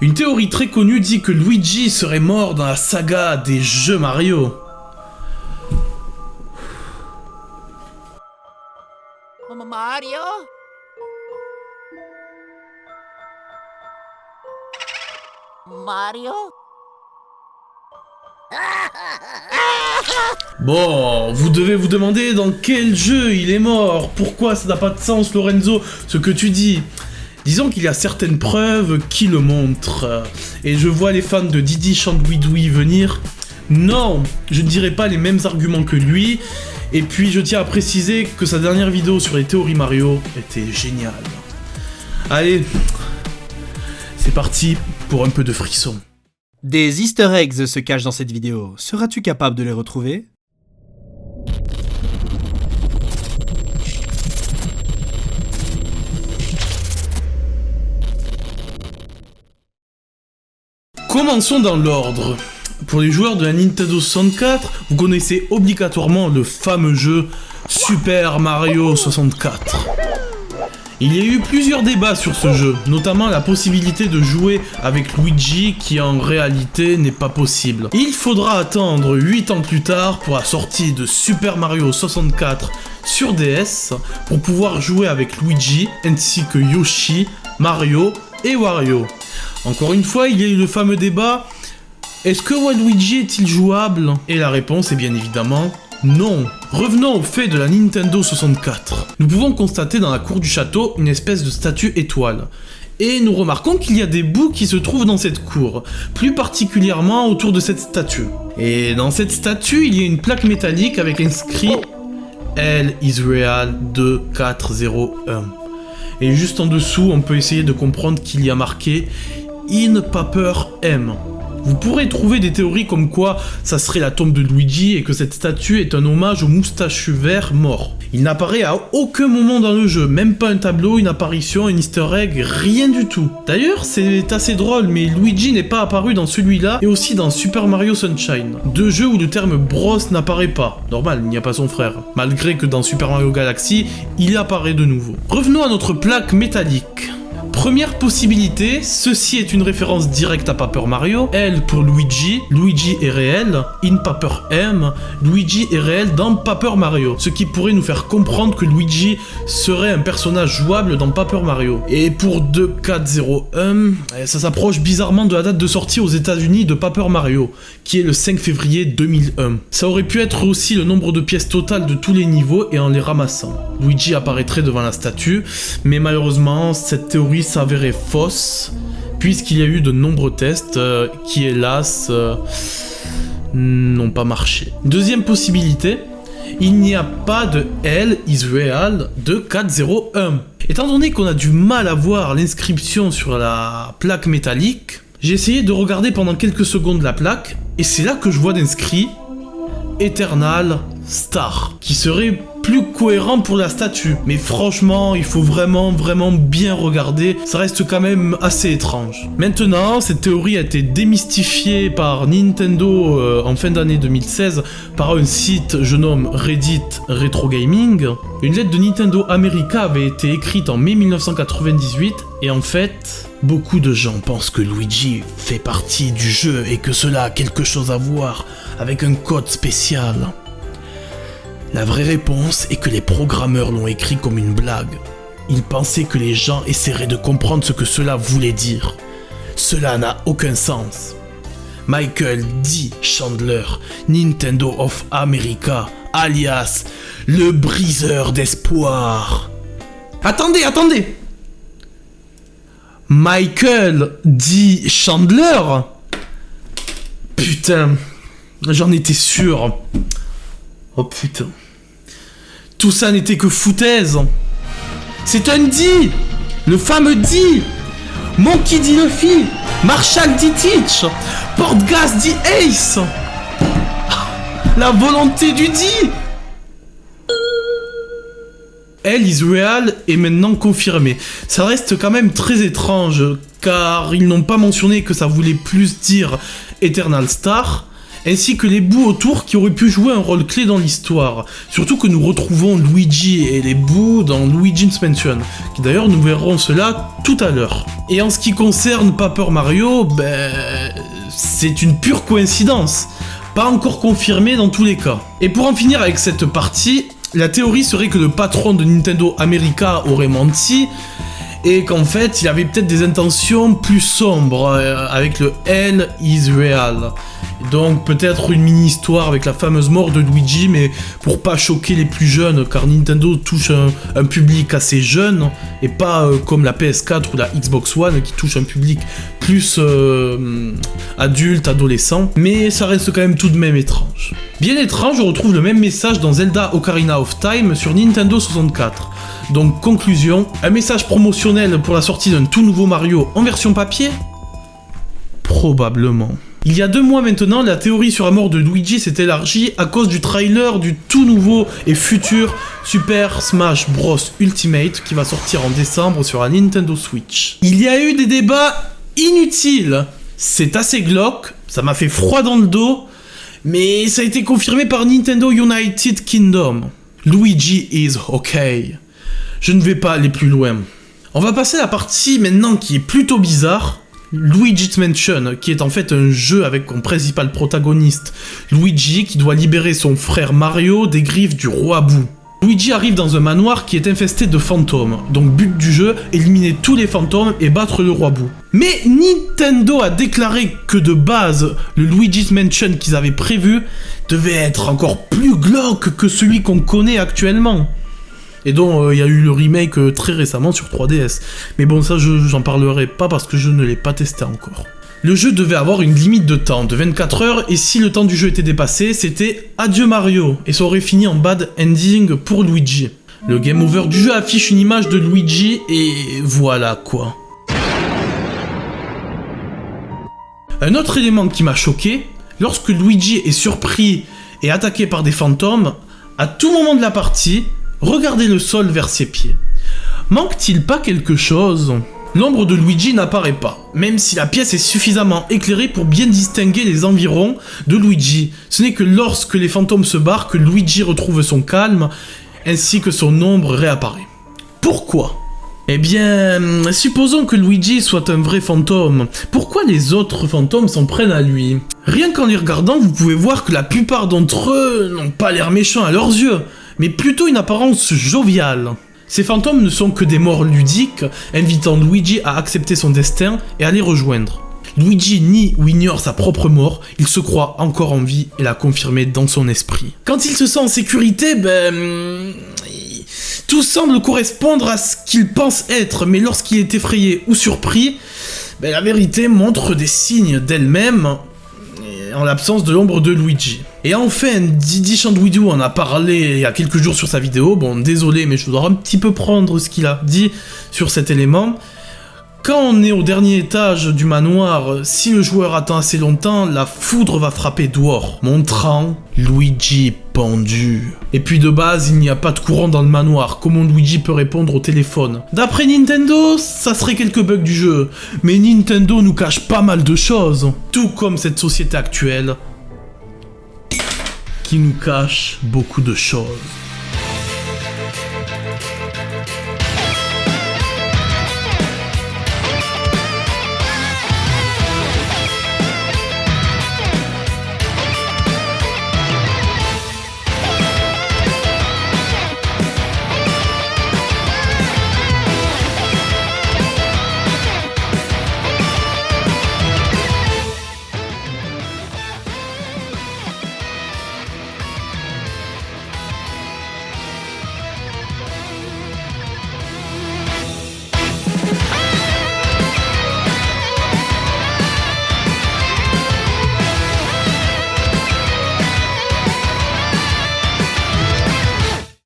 Une théorie très connue dit que Luigi serait mort dans la saga des jeux Mario. Mario? Mario? Bon, vous devez vous demander dans quel jeu il est mort. Pourquoi ça n'a pas de sens, Lorenzo, ce que tu dis. Disons qu'il y a certaines preuves qui le montrent. Et je vois les fans de Didi Chandouidoui venir. Non, je ne dirai pas les mêmes arguments que lui. Et puis je tiens à préciser que sa dernière vidéo sur les théories Mario était géniale. Allez, c'est parti pour un peu de frisson. Des easter eggs se cachent dans cette vidéo. Seras-tu capable de les retrouver ? Commençons dans l'ordre. Pour les joueurs de la Nintendo 64, vous connaissez obligatoirement le fameux jeu Super Mario 64. Il y a eu plusieurs débats sur ce jeu, notamment la possibilité de jouer avec Luigi qui en réalité n'est pas possible. Il faudra attendre 8 ans plus tard pour la sortie de Super Mario 64 sur DS pour pouvoir jouer avec Luigi ainsi que Yoshi, Mario et Wario. Encore une fois, il y a eu le fameux débat, est-ce que Waluigi est-il jouable? Et la réponse est bien évidemment non. Revenons au fait de la Nintendo 64. Nous pouvons constater dans la cour du château une espèce de statue étoile. Et nous remarquons qu'il y a des bouts qui se trouvent dans cette cour, plus particulièrement autour de cette statue. Et dans cette statue, il y a une plaque métallique avec inscrit L Israel 2401. Et juste en dessous, on peut essayer de comprendre qu'il y a marqué In Paper M. Vous pourrez trouver des théories comme quoi ça serait la tombe de Luigi et que cette statue est un hommage au moustachu vert mort. Il n'apparaît à aucun moment dans le jeu, même pas un tableau, une apparition, un easter egg, rien du tout. D'ailleurs, c'est assez drôle, mais Luigi n'est pas apparu dans celui-là et aussi dans Super Mario Sunshine. Deux jeux où le terme Bros n'apparaît pas. Normal, il n'y a pas son frère. Malgré que dans Super Mario Galaxy, il apparaît de nouveau. Revenons à notre plaque métallique. Première possibilité, ceci est une référence directe à Paper Mario. L pour Luigi, Luigi est réel. In Paper M, Luigi est réel dans Paper Mario. Ce qui pourrait nous faire comprendre que Luigi serait un personnage jouable dans Paper Mario. Et pour 2401, ça s'approche bizarrement de la date de sortie aux États-Unis de Paper Mario, qui est le 5 février 2001. Ça aurait pu être aussi le nombre de pièces totales de tous les niveaux et en les ramassant. Luigi apparaîtrait devant la statue, mais malheureusement, cette théorie s'avérait fausse, puisqu'il y a eu de nombreux tests qui, hélas, n'ont pas marché. Deuxième possibilité, il n'y a pas de L Israel 2401. Étant donné qu'on a du mal à voir l'inscription sur la plaque métallique, j'ai essayé de regarder pendant quelques secondes la plaque, et c'est là que je vois d'inscrit Eternal Star, qui serait plus cohérent pour la statue. Mais franchement, il faut vraiment bien regarder, ça reste quand même assez étrange. Maintenant, cette théorie a été démystifiée par Nintendo en fin d'année 2016 par un site, je nomme Reddit Retro Gaming. Une lettre de Nintendo America avait été écrite en mai 1998, et en fait, beaucoup de gens pensent que Luigi fait partie du jeu et que cela a quelque chose à voir avec un code spécial. La vraie réponse est que les programmeurs l'ont écrit comme une blague. Ils pensaient que les gens essaieraient de comprendre ce que cela voulait dire. Cela n'a aucun sens. Michael D. Chandler, Nintendo of America, alias le briseur d'espoir. Attendez! Michael D. Chandler? Putain, j'en étais sûr. Oh putain. Tout ça n'était que foutaise. C'est un D. Le fameux D. Monkey D. Luffy. Marshall D. Teach. Portgas D. Ace. La volonté du D. L Israel est maintenant confirmé. Ça reste quand même très étrange, car ils n'ont pas mentionné que ça voulait plus dire Eternal Star. ainsi que les bouts autour qui auraient pu jouer un rôle clé dans l'histoire. Surtout que nous retrouvons Luigi et les bouts dans Luigi's Mansion, qui d'ailleurs nous verrons cela tout à l'heure. Et en ce qui concerne Paper Mario, c'est une pure coïncidence, pas encore confirmée dans tous les cas. Et pour en finir avec cette partie, la théorie serait que le patron de Nintendo America aurait menti, et qu'en fait, il avait peut-être des intentions plus sombres, avec le Hell is Real. Donc peut-être une mini-histoire avec la fameuse mort de Luigi, mais pour pas choquer les plus jeunes, car Nintendo touche un public assez jeune, et pas comme la PS4 ou la Xbox One, qui touche un public plus adulte, adolescent, mais ça reste quand même tout de même étrange. Bien étrange, on retrouve le même message dans Zelda Ocarina of Time sur Nintendo 64. Donc conclusion, un message promotionnel pour la sortie d'un tout nouveau Mario en version papier ? Probablement. Il y a 2 mois maintenant, la théorie sur la mort de Luigi s'est élargie à cause du trailer du tout nouveau et futur Super Smash Bros Ultimate qui va sortir en décembre sur la Nintendo Switch. Il y a eu des débats inutiles, c'est assez glauque, ça m'a fait froid dans le dos, mais ça a été confirmé par Nintendo United Kingdom. Luigi is okay. Je ne vais pas aller plus loin. On va passer à la partie maintenant qui est plutôt bizarre. Luigi's Mansion, qui est en fait un jeu avec comme principal protagoniste Luigi qui doit libérer son frère Mario des griffes du roi Boo. Luigi arrive dans un manoir qui est infesté de fantômes, donc but du jeu, éliminer tous les fantômes et battre le roi Boo. Mais Nintendo a déclaré que de base, le Luigi's Mansion qu'ils avaient prévu devait être encore plus glauque que celui qu'on connaît actuellement. Et dont il y a eu le remake très récemment sur 3DS. Mais bon, ça j'en parlerai pas parce que je ne l'ai pas testé encore. Le jeu devait avoir une limite de temps de 24 heures et si le temps du jeu était dépassé, c'était adieu Mario et ça aurait fini en bad ending pour Luigi. Le game over du jeu affiche une image de Luigi et voilà quoi. Un autre élément qui m'a choqué, lorsque Luigi est surpris et attaqué par des fantômes, à tout moment de la partie, regardez le sol vers ses pieds. Manque-t-il pas quelque chose ? L'ombre de Luigi n'apparaît pas, même si la pièce est suffisamment éclairée pour bien distinguer les environs de Luigi. Ce n'est que lorsque les fantômes se barrent que Luigi retrouve son calme, ainsi que son ombre réapparaît. Pourquoi ? Eh bien, supposons que Luigi soit un vrai fantôme. Pourquoi les autres fantômes s'en prennent à lui ? Rien qu'en les regardant, vous pouvez voir que la plupart d'entre eux n'ont pas l'air méchants à leurs yeux, mais plutôt une apparence joviale. Ces fantômes ne sont que des morts ludiques, invitant Luigi à accepter son destin et à les rejoindre. Luigi nie ou ignore sa propre mort, il se croit encore en vie et l'a confirmé dans son esprit. Quand il se sent en sécurité, tout semble correspondre à ce qu'il pense être, mais lorsqu'il est effrayé ou surpris, la vérité montre des signes d'elle-même, en l'absence de l'ombre de Luigi. Et enfin, Didi Chandouidou en a parlé il y a quelques jours sur sa vidéo, bon désolé mais je dois un petit peu prendre ce qu'il a dit sur cet élément. Quand on est au dernier étage du manoir, si le joueur attend assez longtemps, la foudre va frapper dehors, montrant Luigi pendu. Et puis de base, il n'y a pas de courant dans le manoir, comment Luigi peut répondre au téléphone? D'après Nintendo, ça serait quelques bugs du jeu, mais Nintendo nous cache pas mal de choses, tout comme cette société actuelle qui nous cache beaucoup de choses.